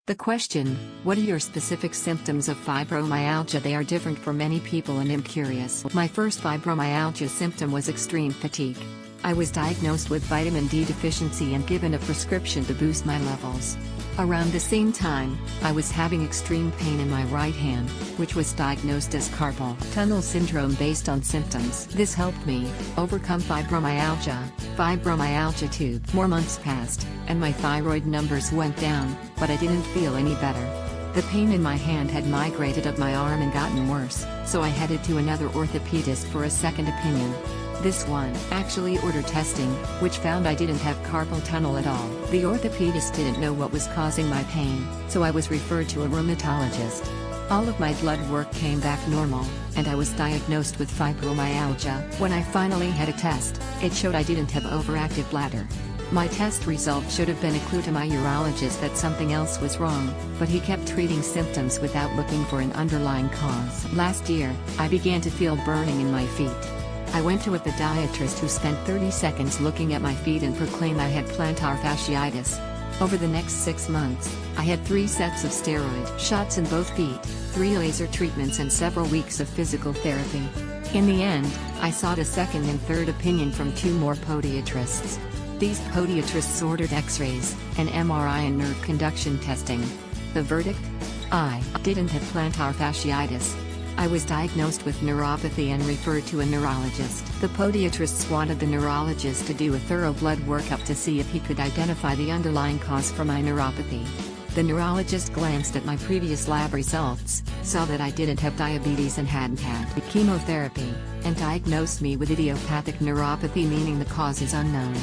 The question, what are your specific symptoms of fibromyalgia? They are different for many people and I'm curious. My first fibromyalgia symptom was extreme fatigue. I was diagnosed with vitamin D deficiency and given a prescription to boost my levels. Around the same time, I was having extreme pain in my right hand, which was diagnosed as carpal tunnel syndrome based on symptoms. This helped me overcome fibromyalgia. 2 more months passed, and my thyroid numbers went down, but I didn't feel any better. The pain in my hand had migrated up my arm and gotten worse, so I headed to another orthopedist for a second opinion. This one actually ordered testing, which found I didn't have carpal tunnel at all. The orthopedist didn't know what was causing my pain, so I was referred to a rheumatologist. All of my blood work came back normal, and I was diagnosed with fibromyalgia. When I finally had a test, it showed I didn't have overactive bladder. My test result should have been a clue to my urologist that something else was wrong, but he kept treating symptoms without looking for an underlying cause. Last year, I began to feel burning in my feet. I went to a podiatrist who spent 30 seconds looking at my feet and proclaimed I had plantar fasciitis. Over the next 6 months, I had 3 sets of steroid shots in both feet, 3 laser treatments and several weeks of physical therapy. In the end, I sought a second and third opinion from 2 more podiatrists. These podiatrists ordered x-rays, an MRI and nerve conduction testing. The verdict? I didn't have plantar fasciitis. I was diagnosed with neuropathy and referred to a neurologist. The podiatrists wanted the neurologist to do a thorough blood workup to see if he could identify the underlying cause for my neuropathy. The neurologist glanced at my previous lab results, saw that I didn't have diabetes and hadn't had chemotherapy, and diagnosed me with idiopathic neuropathy, meaning the cause is unknown.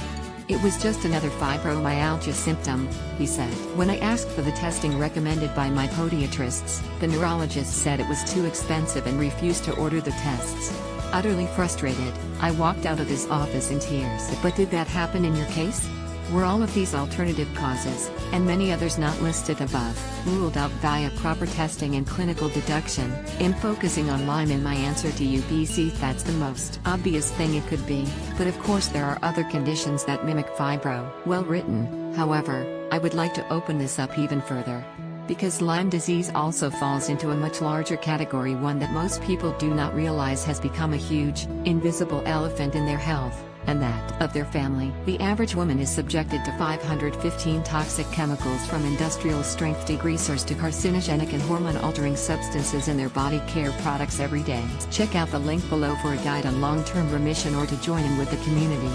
It was just another fibromyalgia symptom, he said. When I asked for the testing recommended by my podiatrists, the neurologist said it was too expensive and refused to order the tests. Utterly frustrated, I walked out of his office in tears. But did that happen in your case? Were all of these alternative causes, and many others not listed above, ruled out via proper testing and clinical deduction? I'm focusing on Lyme in my answer to you, BC. That's the most obvious thing it could be, but of course there are other conditions that mimic fibro. Well written, however, I would like to open this up even further. Because Lyme disease also falls into a much larger category, one that most people do not realize has become a huge, invisible elephant in their health, and that of their family. The average woman is subjected to 515 toxic chemicals, from industrial strength degreasers to carcinogenic and hormone-altering substances in their body care products every day. Check out the link below for a guide on long-term remission or to join in with the community.